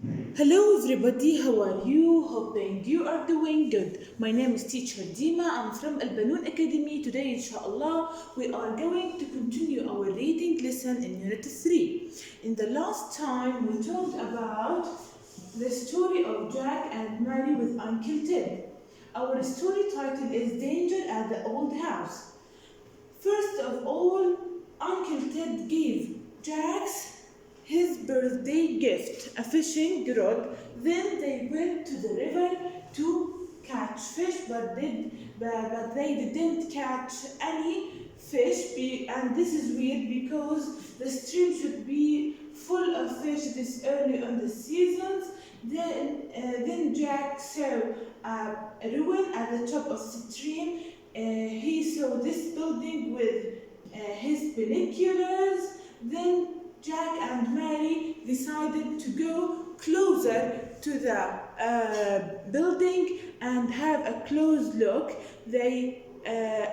Hello everybody, how are you? Hoping you are doing good. My name is teacher Dima. I'm from Al Banoon Academy. Today, inshallah, we are going to continue our reading lesson in Unit 3. In the last time, we talked about the story of Jack and Mary with Uncle Ted. Our story title is Danger at the Old House. First of all, Uncle Ted gave Jack's his birthday gift, a fishing rod. Then they went to the river to catch fish, but they didn't catch any fish. And this is weird because the stream should be full of fish this early on the seasons. Then Jack saw a ruin at the top of the stream. He saw this building with his binoculars. Then Jack and Mary decided to go closer to the building and have a close look.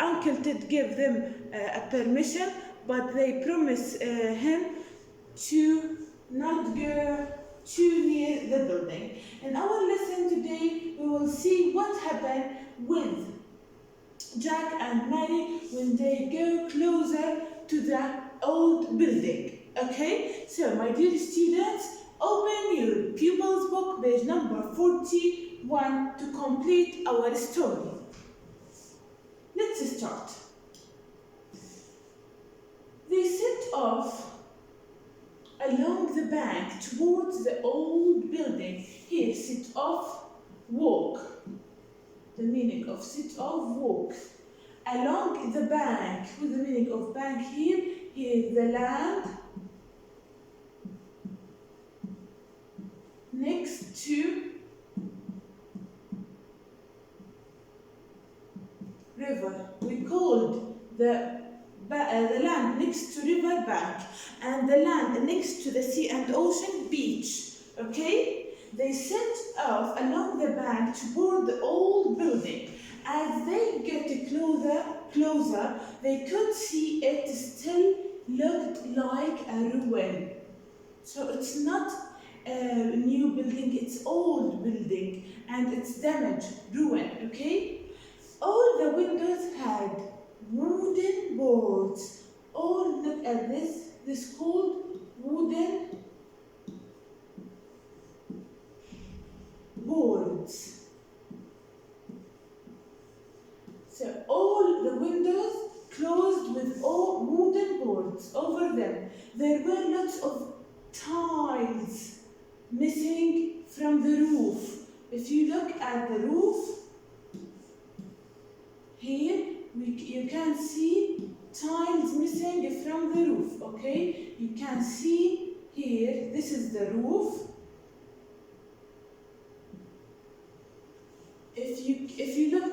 Uncle Ted gave them a permission, but they promised him to not go too near the building. In our lesson today, we will see what happened with Jack and Mary when they go closer to the old building. Okay, so my dear students, open your pupils book, page number 41 to complete our story. Let's start. They set off along the bank towards the old building. Here, set off, walk. The meaning of set off, walk. Along the bank. What's the meaning of bank here? Here is the land next to river. We called the land next to river bank, and the land next to the sea and ocean beach. Okay? They set off along the bank toward the old building. As they get closer, they could see it still looked like a ruin. So it's not a new building, it's old building, and it's damaged, ruined, okay? All the windows had wooden boards. Oh, look at this called wooden boards. So all the windows closed with all wooden boards over them. There were lots of tiles missing from the roof. If you look at the roof, here you can see tiles missing from the roof. Okay, you can see here, this is the roof.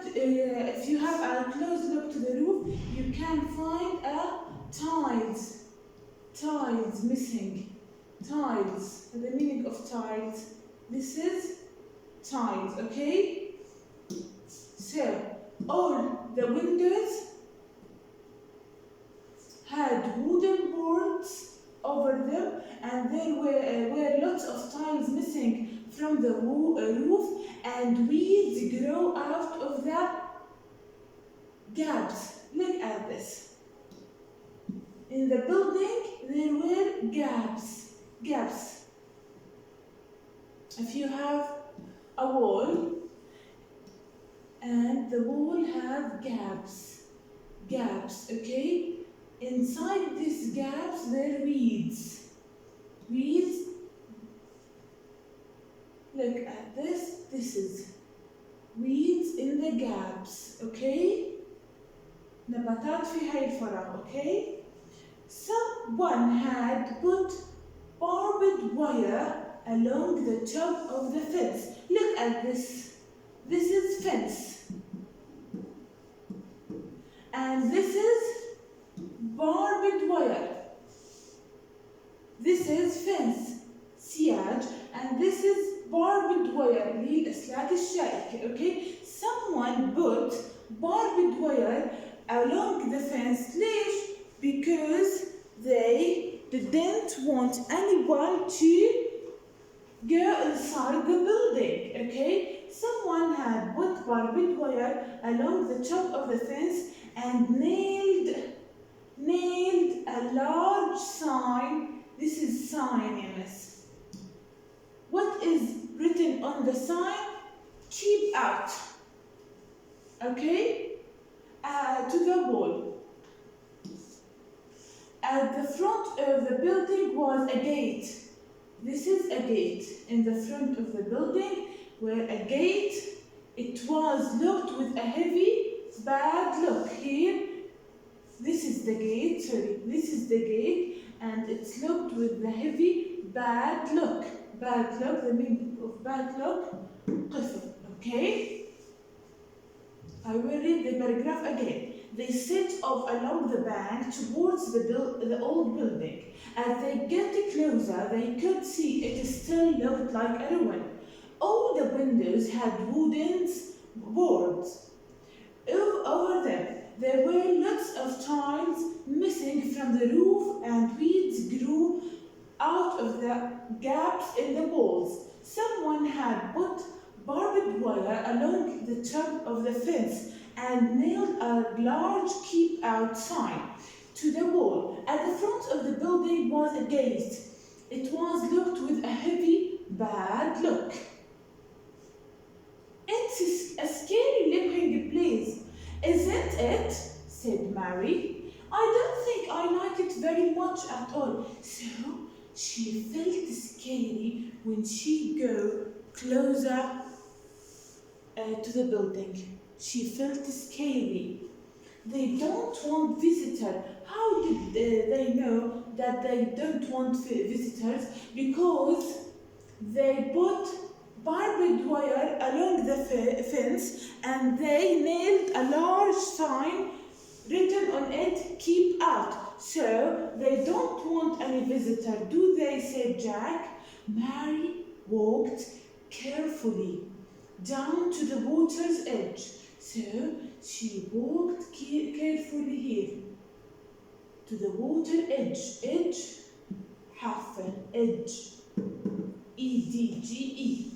If you have a close look to the roof, you can find tiles missing. Tiles. The meaning of tiles. This is tiles. Okay. So all the windows had wooden boards over them, and there were lots of tiles missing from the roof, and weeds grow out of the gaps. Look at this. In the building, there were gaps. If you have a wall, and the wall have gaps, okay? Inside these gaps, there are weeds. Look at this. This is weeds in the gaps, okay? نباتات في هاي الفراغ, okay? Someone had put barbed wire along the top of the fence. Look at this. This is fence. And this is barbed wire. This is fence, سياج, and this is barbed wire, اللي هي الأسلاك الشائكة, okay? Someone put barbed wire along the fence. ليش? Because they didn't want anyone to go inside the building, okay? Someone had put barbed wire along the top of the fence and nailed a large sign. This is sign, yes. What is written on the sign? Keep out, okay? To the wall. At the front of the building was a gate. This is a gate in the front of the building where a gate, it was locked with a heavy, bad lock. Here, this is the gate, this is the gate, and it's locked with the heavy, bad lock. Bad lock, the meaning of bad lock, قفل, okay? I will read the paragraph again. They set off along the bank towards the old building. As they get closer, they could see it still looked like a ruin. All the windows had wooden boards over them. There were lots of tiles missing from the roof, and weeds grew out of the gaps in the walls. Someone had put barbed wire along the top of the fence and nailed a large keep out sign to the wall. At the front of the building was a gate. It was locked with a heavy, bad lock. It's a scary looking place, isn't it? Said Mary. I don't think I like it very much at all. So she felt scary when she got closer to the building. She felt scary. They don't want visitors. How did they know that they don't want visitors? Because they put barbed wire along the fence and they nailed a large sign written on it, keep out. So they don't want any visitor, do they? Said Jack. Mary walked carefully down to the water's edge. So she walked carefully here to the water edge, حرف edge, EDGE,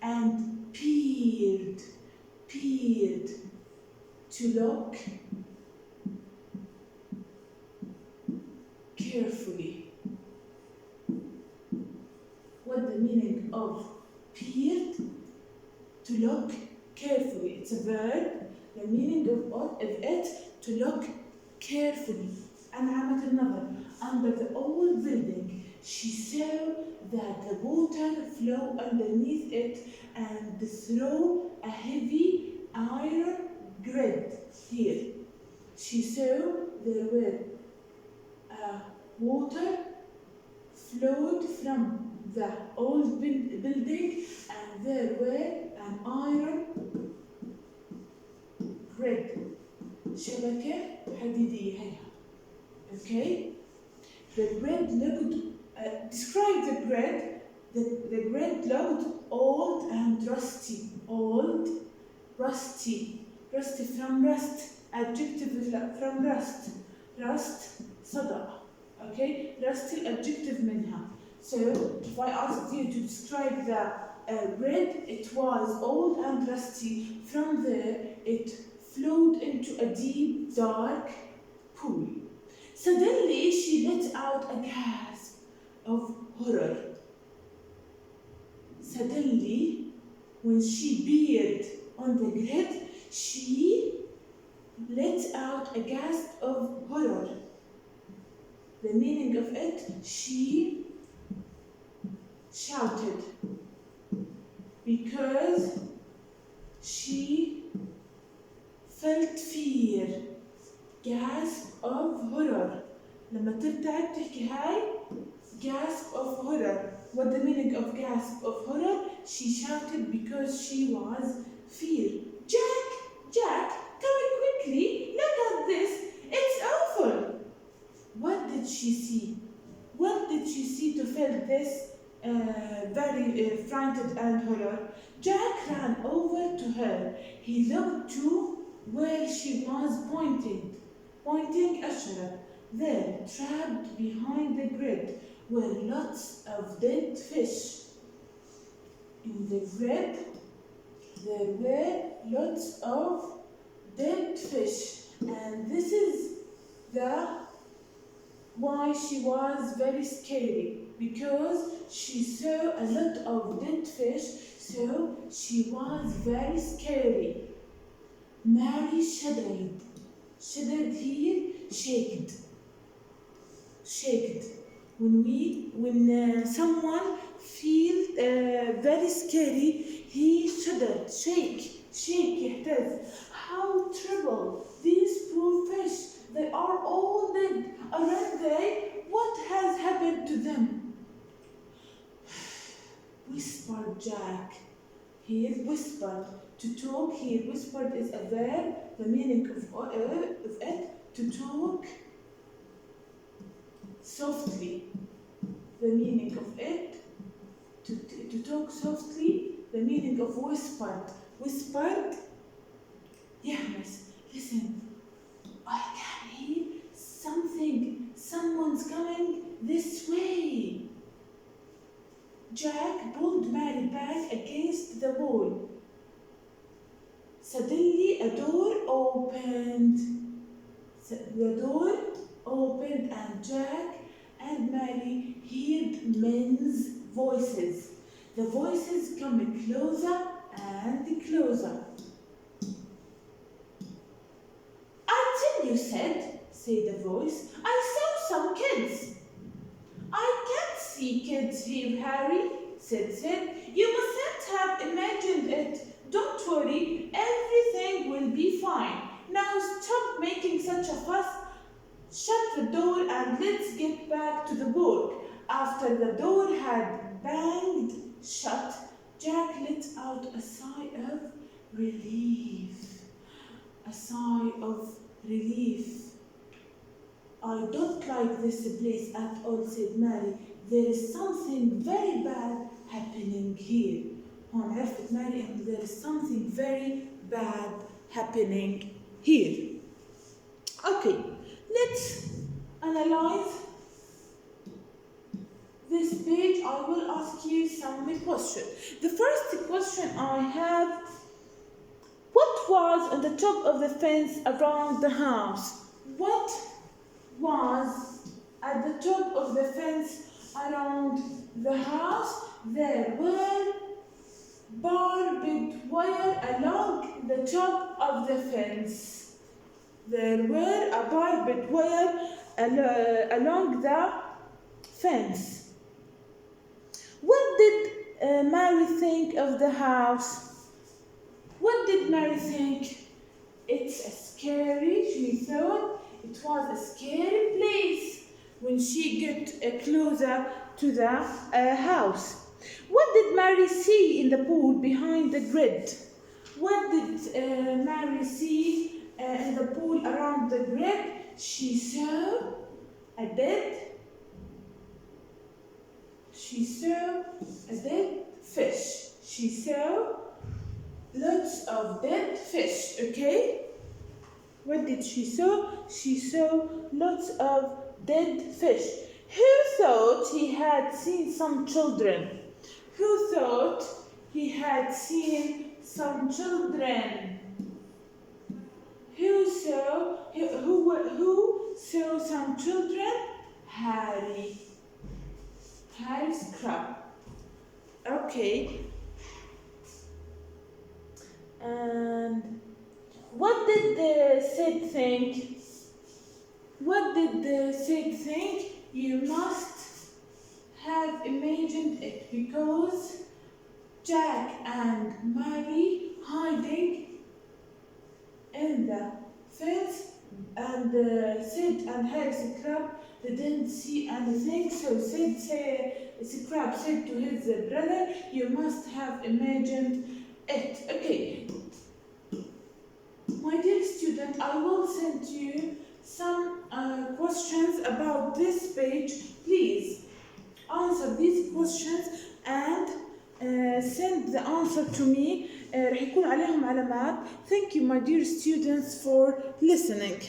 and peered to look carefully. What the meaning of peered? To look carefully. It's a verb. The meaning of it, to look carefully. أنعمت النظر. Under the old building, she saw that the water flowed underneath it and through a heavy iron grid here. She saw there were water flowed from the old building and there were an iron grid. شبكة حديدية هيها. Okay? The grid looked, describe the grid. The grid looked old and rusty. Old, rusty. Rusty from rust. Adjective from rust. Rust, صدأ. Okay? Rusty adjective منها. So, if I asked you to describe the grid, it was old and rusty. From there, it flowed into a deep, dark pool. Suddenly, she let out a gasp of horror. Suddenly, when she peered on the grid, she let out a gasp of horror. The meaning of it, she shouted because she felt fear. Gasp of horror. لما ترتعب تحكي هاي gasp of horror. What the meaning of gasp of horror? She shouted because she was fear. Jack, come quickly. Look at this. It's awful. What did she see? What did she see to feel this very frightened and horror? Jack ran over to her. He looked to where she was pointing أشرة. There, trapped behind the grid, were lots of dead fish. In the grid, there were lots of dead fish, and this is why she was very scary, because she saw a lot of dead fish, so she was very scary. Mary shuddered. Shuddered here, shaked. Shaked. When someone feels very scary, he shuddered, shake, يهتز. How terrible! These poor fish, they are all dead, aren't they? What has happened to them? Whispered Jack. Here, whispered. To talk here, whispered is a verb. The meaning of it, to talk softly. The meaning of it, to talk softly. The meaning of whispered. Whispered, يهمس. Listen, I can hear something. Someone's coming this way. Jack pulled Mary back against the wall. Suddenly, a door opened. The door opened, and Jack and Mary heard men's voices. The voices coming closer and closer. Until you said the voice, I saw some kids. I can't see kids here, Harry, said. You mustn't have imagined it. Don't worry, everything will be fine. Now stop making such a fuss. Shut the door and let's get back to the boat. After the door had banged shut, Jack let out a sigh of relief. A sigh of relief. I don't like this place at all, said Mary. There is something very bad happening here. هون عرفت ماري إن there is something very bad happening here. Okay, let's analyze this page. I will ask you some questions. The first question I have: what was on the top of the fence around the house? What was at the top of the fence around the house? There were barbed wire along the top of the fence. There were a barbed wire along the fence. What did Mary think of the house? What did Mary think? It's a scary, she thought it was a scary place when she got closer to the house. What did Mary see in the pool behind the grid? What did Mary see in the pool around the grid? She saw a dead fish. She saw lots of dead fish, okay? What did she saw? She saw lots of dead fish. Who thought he had seen some children? Who thought he had seen some children? Who saw some children? Harry. Harry's crab. Okay. And what did the Sid think? What did the Sid think? You must have imagined it, because Jack and Mary hiding in the fence, and Sid and Harry's crab, they didn't see anything. So Crab said to his brother, you must have imagined it. Okay, my dear student, I will send you some questions about this page. Please answer these questions and send the answer to me. رح يكون عليهم علامات. Thank you, my dear students, for listening.